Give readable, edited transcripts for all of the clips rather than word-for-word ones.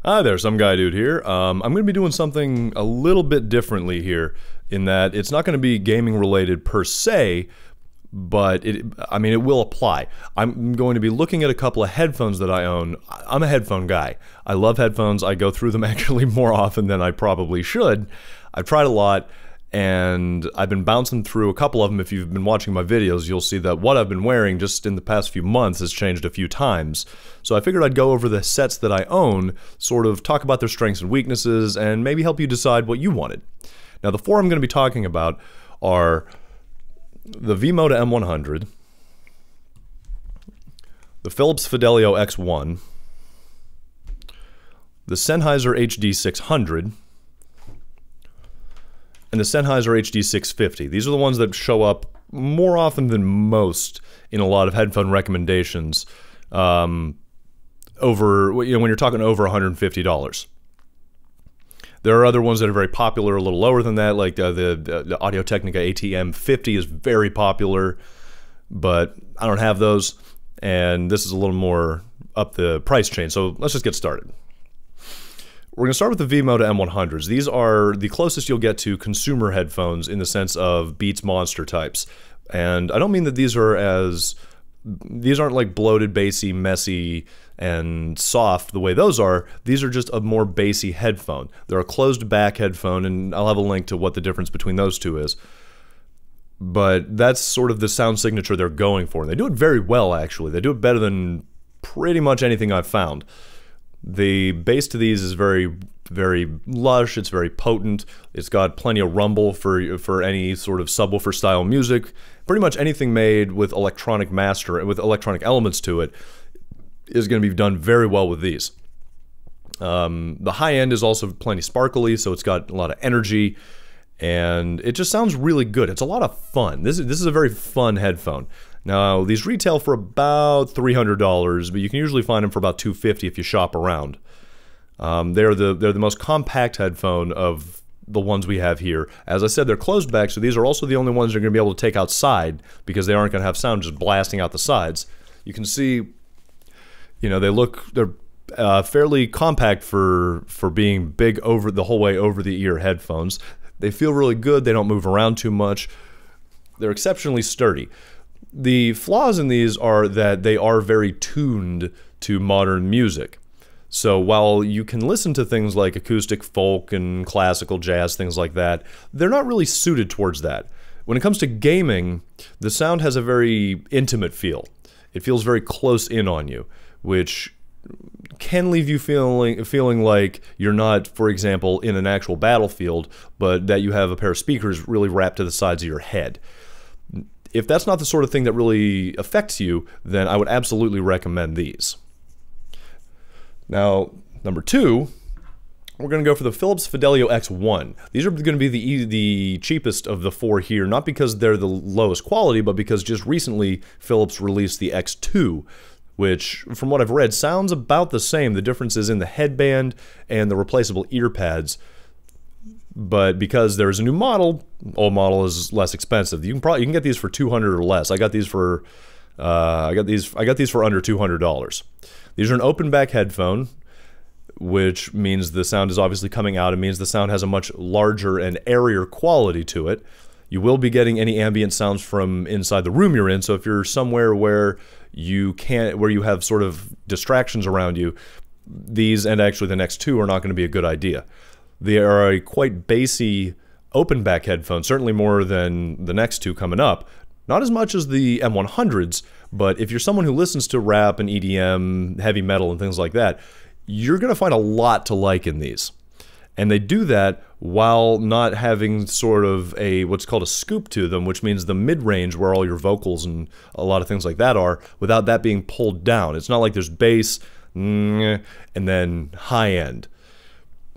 Hi there, SomeGuyDude here. I'm going to be doing something a little bit differently here in that it's not going to be gaming related per se, but it will apply. I'm going to be looking at a couple of headphones that I own. I'm a headphone guy. I love headphones. I go through them actually more often than I probably should. I've tried a lot, and I've been bouncing through a couple of them. If you've been watching my videos, you'll see that what I've been wearing just in the past few months has changed a few times. So I figured I'd go over the sets that I own, sort of talk about their strengths and weaknesses, and maybe help you decide what you wanted. Now, the four I'm going to be talking about are the V-Moda M100, the Philips Fidelio X1, the Sennheiser HD600, and the Sennheiser HD650. These are the ones that show up more often than most in a lot of headphone recommendations when you're talking over $150. There are other ones that are very popular, a little lower than that, like the Audio-Technica ATM50 is very popular, but I don't have those, and this is a little more up the price chain, so let's just get started. We're going to start with the V-Moda M100s. These are the closest you'll get to consumer headphones in the sense of Beats Monster types. And I don't mean that these aren't like bloated, bassy, messy, and soft the way those are. These are just a more bassy headphone. They're a closed back headphone, and I'll have a link to what the difference between those two is. But that's sort of the sound signature they're going for. And they do it very well, actually. They do it better than pretty much anything I've found. The bass to these is very, very lush. It's very potent. It's got plenty of rumble for any sort of subwoofer style music. Pretty much anything made with electronic with electronic elements to it is going to be done very well with these. The high end is also plenty sparkly, so it's got a lot of energy, and it just sounds really good. It's a lot of fun. This is a very fun headphone. Now, these retail for about $300, but you can usually find them for about $250 if you shop around. They're the most compact headphone of the ones we have here. As I said, they're closed back, so these are also the only ones you're going to be able to take outside because they aren't going to have sound just blasting out the sides. You can see, they're fairly compact for being big over the whole way over the ear headphones. They feel really good. They don't move around too much. They're exceptionally sturdy. The flaws in these are that they are very tuned to modern music. So while you can listen to things like acoustic folk and classical jazz, things like that, they're not really suited towards that. When it comes to gaming, the sound has a very intimate feel. It feels very close in on you, which can leave you feeling like you're not, for example, in an actual battlefield, but that you have a pair of speakers really wrapped to the sides of your head. If that's not the sort of thing that really affects you, then I would absolutely recommend these. Now, number two, we're going to go for the Philips Fidelio X1. These are going to be the cheapest of the four here, not because they're the lowest quality, but because just recently Philips released the X2, which, from what I've read, sounds about the same. The difference is in the headband and the replaceable ear pads. But because there's a new model, old model is less expensive. You can get these for $200 or less. I got these for I got these for under $200. These are an open back headphone, which means the sound is obviously coming out. It means the sound has a much larger and airier quality to it. You will be getting any ambient sounds from inside the room you're in. So if you're somewhere where you have sort of distractions around you, these and actually the next two are not going to be a good idea. They are a quite bassy open back headphone, certainly more than the next two coming up. Not as much as the M100s, but if you're someone who listens to rap and EDM, heavy metal and things like that, you're going to find a lot to like in these. And they do that while not having sort of what's called a scoop to them, which means the mid-range where all your vocals and a lot of things like that are, without that being pulled down. It's not like there's bass and then high end.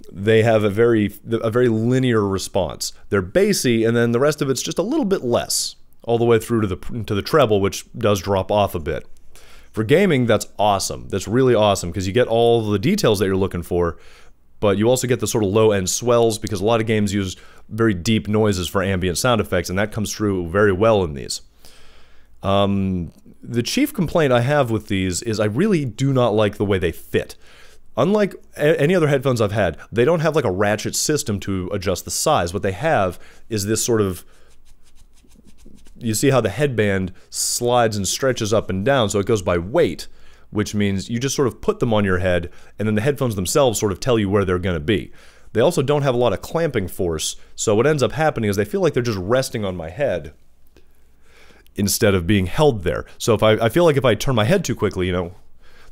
They have a very linear response. They're bassy, and then the rest of it's just a little bit less, all the way through to the treble, which does drop off a bit. For gaming, that's awesome. That's really awesome because you get all the details that you're looking for, but you also get the sort of low-end swells because a lot of games use very deep noises for ambient sound effects, and that comes through very well in these. The chief complaint I have with these is I really do not like the way they fit. Unlike any other headphones I've had, they don't have like a ratchet system to adjust the size. What they have is this sort of, you see how the headband slides and stretches up and down, so it goes by weight, which means you just sort of put them on your head, and then the headphones themselves sort of tell you where they're going to be. They also don't have a lot of clamping force, so what ends up happening is they feel like they're just resting on my head instead of being held there. So if I feel like if I turn my head too quickly, you know,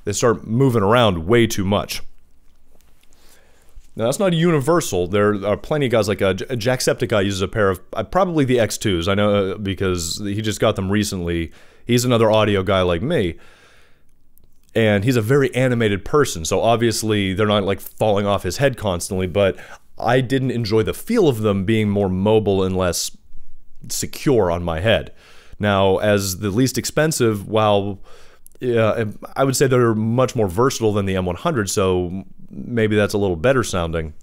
they start moving around way too much. Now, that's not universal. There are plenty of guys, like Jacksepticeye uses a pair of, probably the X2s. I know because he just got them recently. He's another audio guy like me. And he's a very animated person, so obviously they're not like falling off his head constantly, but I didn't enjoy the feel of them being more mobile and less secure on my head. Now, as the least expensive, while I would say they're much more versatile than the M100, so maybe that's a little better sounding.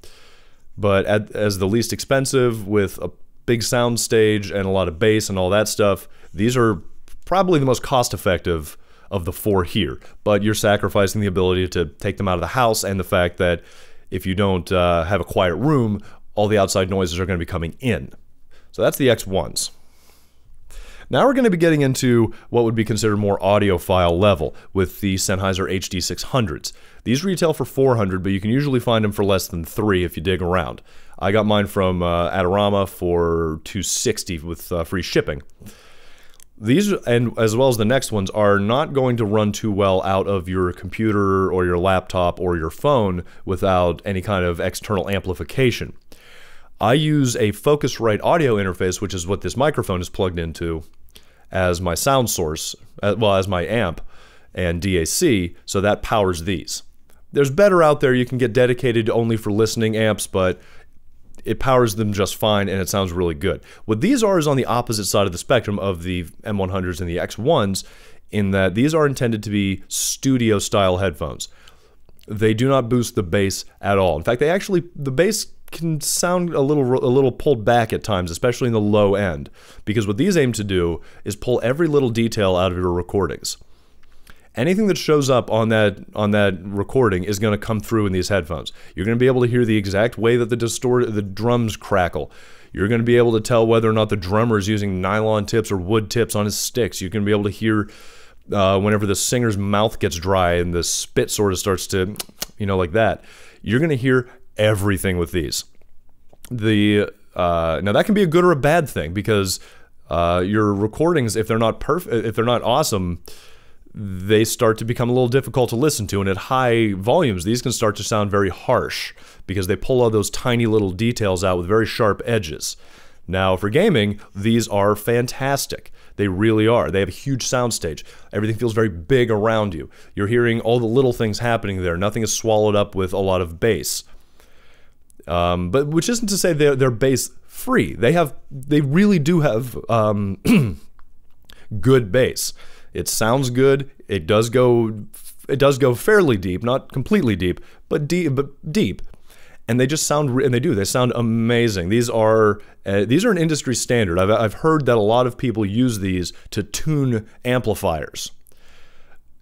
But as the least expensive, with a big sound stage and a lot of bass and all that stuff, these are probably the most cost-effective of the four here. But you're sacrificing the ability to take them out of the house and the fact that if you don't have a quiet room, all the outside noises are going to be coming in. So that's the X1s. Now we're going to be getting into what would be considered more audiophile level with the Sennheiser HD600s. These retail for $400, but you can usually find them for less than $3 if you dig around. I got mine from Adorama for $260 with free shipping. These, and as well as the next ones, are not going to run too well out of your computer or your laptop or your phone without any kind of external amplification. I use a Focusrite audio interface, which is what this microphone is plugged into, as my sound source, well, as my amp and DAC, so that powers these. There's better out there. You can get dedicated only for listening amps, but it powers them just fine and it sounds really good. What these are is on the opposite side of the spectrum of the M100s and the X1s, in that these are intended to be studio style headphones. They do not boost the bass at all. In fact, they actually, the bass can sound a little pulled back at times, especially in the low end, because what these aim to do is pull every little detail out of your recordings. Anything that shows up on that recording is going to come through in these headphones. You're going to be able to hear the exact way that the drums crackle. You're going to be able to tell whether or not the drummer is using nylon tips or wood tips on his sticks. You're going to be able to hear whenever the singer's mouth gets dry and the spit sort of starts to, you know, like that. You're going to hear everything with these. Now that can be a good or a bad thing, because your recordings, if they're not perfect, if they're not awesome, they start to become a little difficult to listen to, and at high volumes these can start to sound very harsh because they pull all those tiny little details out with very sharp edges. Now for gaming, these are fantastic. They really are. They have a huge soundstage. Everything feels very big around you. You're hearing all the little things happening there. Nothing is swallowed up with a lot of bass. But which isn't to say they're bass free. They really do have good bass. It sounds good. It does go fairly deep, not completely deep, but deep. And they just sound, and they sound amazing. These are an industry standard. I've heard that a lot of people use these to tune amplifiers,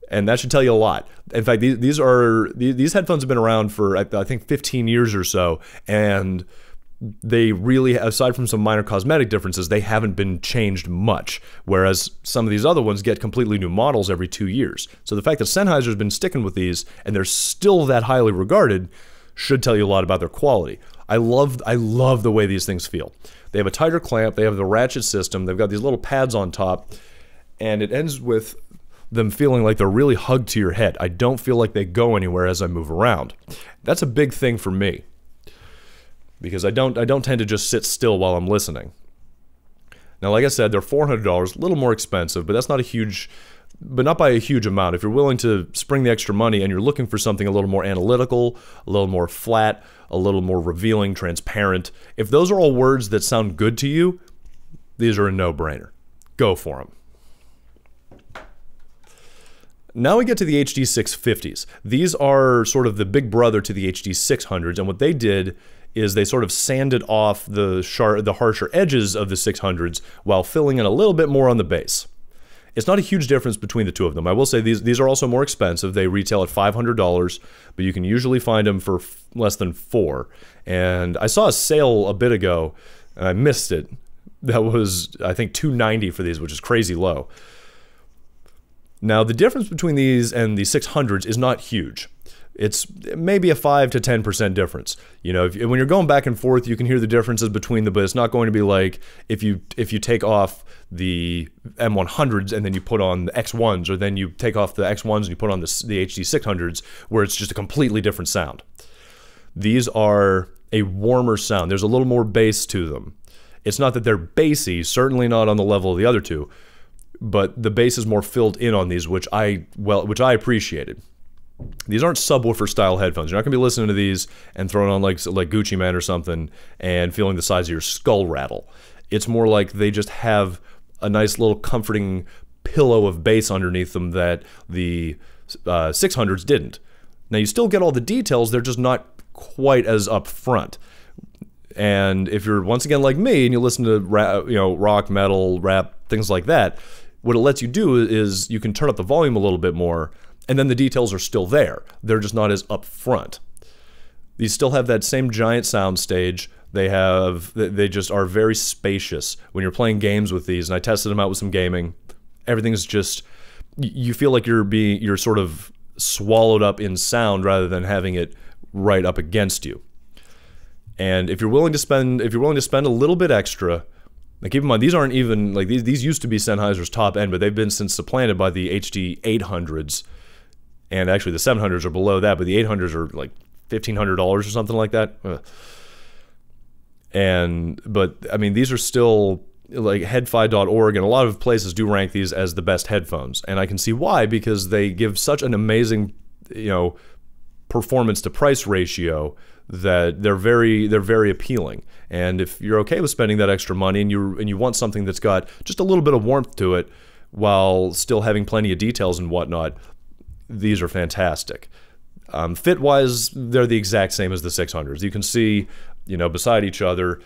and that should tell you a lot. In fact, these headphones have been around for I think 15 years or so, and they really, aside from some minor cosmetic differences, they haven't been changed much, whereas some of these other ones get completely new models every 2 years. So the fact that Sennheiser's been sticking with these and they're still that highly regarded should tell you a lot about their quality. I love the way these things feel. They have a tighter clamp, they have the ratchet system, they've got these little pads on top, and it ends with them feeling like they're really hugged to your head. I don't feel like they go anywhere as I move around. That's a big thing for me, because I don't tend to just sit still while I'm listening. Now, like I said, they're $400, a little more expensive, but that's not a huge, but not by a huge amount. If you're willing to spring the extra money and you're looking for something a little more analytical, a little more flat, a little more revealing, transparent, if those are all words that sound good to you, these are a no-brainer. Go for them. Now we get to the HD650s. These are sort of the big brother to the HD600s, and what they did is they sort of sanded off the harsher edges of the 600s while filling in a little bit more on the bass. It's not a huge difference between the two of them. I will say these are also more expensive. They retail at $500, but you can usually find them for less than $4. And I saw a sale a bit ago, and I missed it. That was, I think, $290 for these, which is crazy low. Now, the difference between these and the 600s is not huge. It's maybe a 5 to 10% difference. You know, when you're going back and forth, you can hear the differences between them, but it's not going to be like if you take off the M100s and then you put on the X1s, or then you take off the X1s and you put on the HD600s, where it's just a completely different sound. These are a warmer sound. There's a little more bass to them. It's not that they're bassy, certainly not on the level of the other two, but the bass is more filled in on these, which I appreciated. These aren't subwoofer style headphones. You're not gonna be listening to these and throwing on like Gucci Mane or something and feeling the size of your skull rattle. It's more like they just have a nice little comforting pillow of bass underneath them that the 600s didn't. Now you still get all the details, they're just not quite as upfront. And if you're once again like me and you listen to rock, metal, rap, things like that, what it lets you do is you can turn up the volume a little bit more, and then the details are still there. They're just not as upfront. These still have that same giant sound stage. They just are very spacious. When you're playing games with these, and I tested them out with some gaming, everything's just, you feel like you're sort of swallowed up in sound rather than having it right up against you. And if you're willing to spend a little bit extra, now keep in mind, these aren't even, like, these used to be Sennheiser's top end, but they've been since supplanted by the HD800s. And actually the 700s are below that, but the 800s are like $1,500 or something like that. But I mean, these are still, like, headfi.org and a lot of places do rank these as the best headphones. And I can see why, because they give such an amazing, performance to price ratio that they're very appealing. And if you're okay with spending that extra money and you want something that's got just a little bit of warmth to it while still having plenty of details and whatnot, these are fantastic. Fit-wise, they're the exact same as the 600s. You can see, beside each other,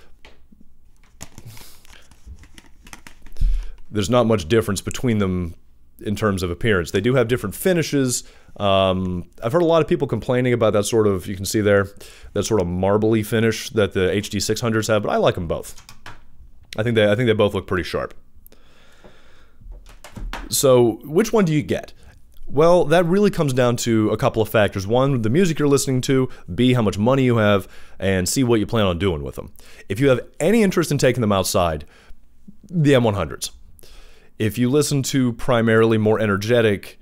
there's not much difference between them in terms of appearance. They do have different finishes. I've heard a lot of people complaining about that sort of, you can see there, that sort of marbly finish that the HD600s have, but I like them both. I think they both look pretty sharp. So which one do you get? Well, that really comes down to a couple of factors. One, the music you're listening to. B, how much money you have. And C, what you plan on doing with them. If you have any interest in taking them outside, the M100s. If you listen to primarily more energetic,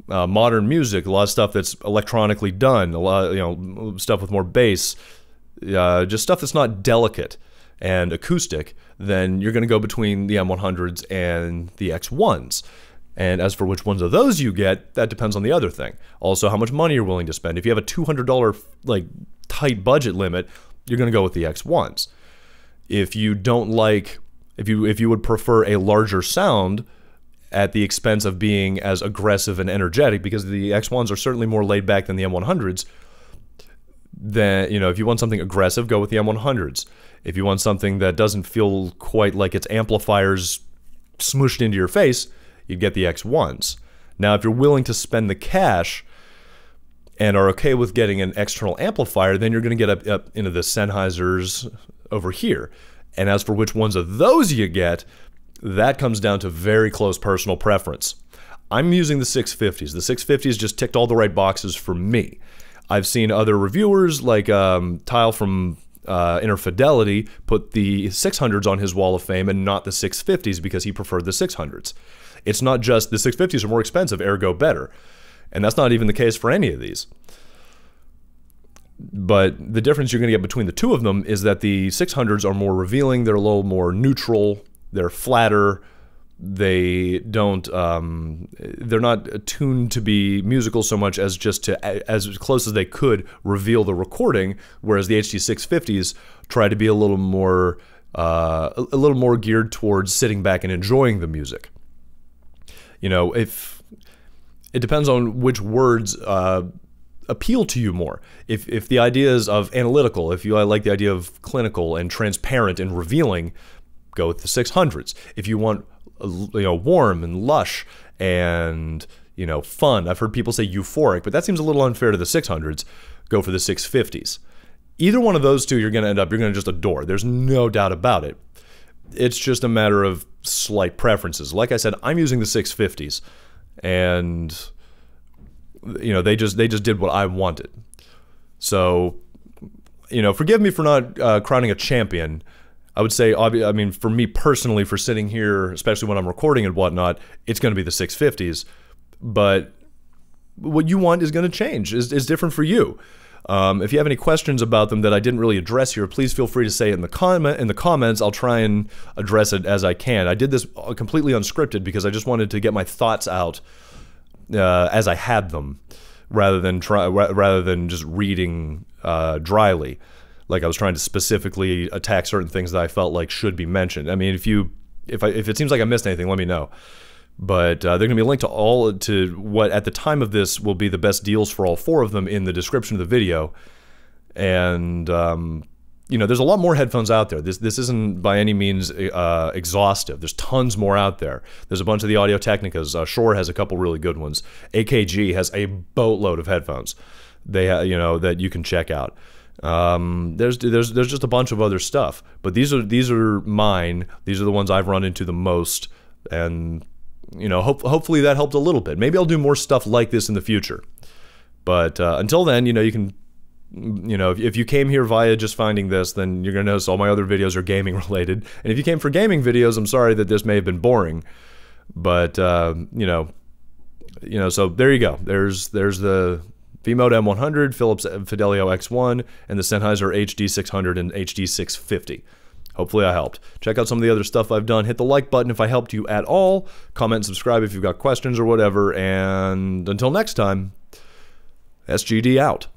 modern music, a lot of stuff that's electronically done, a lot, stuff with more bass, just stuff that's not delicate and acoustic, then you're going to go between the M100s and the X1s. And as for which ones of those you get, that depends on the other thing. Also, how much money you're willing to spend. If you have a $200 like tight budget limit, you're going to go with the X1s. If you don't like, if you would prefer a larger sound at the expense of being as aggressive and energetic, because the X1s are certainly more laid back than the M100s, then, if you want something aggressive, go with the M100s. If you want something that doesn't feel quite like its amplifiers smushed into your face, you'd get the X1s. Now, if you're willing to spend the cash and are okay with getting an external amplifier, then you're going to get up into the Sennheisers over here. And as for which ones of those you get, that comes down to very close personal preference. I'm using the 650s. The 650s just ticked all the right boxes for me. I've seen other reviewers, like Tile from Inner Fidelity, put the 600s on his wall of fame and not the 650s because he preferred the 600s. It's not just the 650s are more expensive, ergo better. And that's not even the case for any of these. But the difference you're going to get between the two of them is that the 600s are more revealing, they're a little more neutral, they're flatter, they don't, they're not attuned to be musical so much as just to, as close as they could, reveal the recording, whereas the HD650s try to be a little more geared towards sitting back and enjoying the music. If it depends on which words appeal to you more. If the ideas of analytical, if you like the idea of clinical and transparent and revealing, go with the 600s. If you want warm and lush and, fun. I've heard people say euphoric, but that seems a little unfair to the 600s. Go for the 650s. Either one of those two you're going to just adore. There's no doubt about it. It's just a matter of slight preferences. Like I said, I'm using the 650s, and they just did what I wanted. So, forgive me for not crowning a champion. I would say, for me personally, for sitting here, especially when I'm recording and whatnot, it's going to be the 650s. But what you want is going to change. Is different for you. If you have any questions about them that I didn't really address here, please feel free to say it in the comments. I'll try and address it as I can. I did this completely unscripted because I just wanted to get my thoughts out as I had them, rather than just reading dryly, like I was trying to specifically attack certain things that I felt like should be mentioned. I mean, if it seems like I missed anything, let me know. But they're going to be linked to what at the time of this will be the best deals for all four of them in the description of the video. And there's a lot more headphones out there. This isn't by any means exhaustive. There's tons more out there. There's a bunch of the Audio-Technicas. Shure has a couple really good ones. AKG has a boatload of headphones. They that you can check out. There's just a bunch of other stuff. But these are mine. These are the ones I've run into the most. And hopefully that helped a little bit. Maybe I'll do more stuff like this in the future. But until then, you can, if you came here via just finding this, then you're going to notice all my other videos are gaming related. And if you came for gaming videos, I'm sorry that this may have been boring. But, so there you go. There's the V-Moda M100, Philips Fidelio X1, and the Sennheiser HD600 and HD650. Hopefully I helped. Check out some of the other stuff I've done. Hit the like button if I helped you at all. Comment and subscribe if you've got questions or whatever. And until next time, SGD out.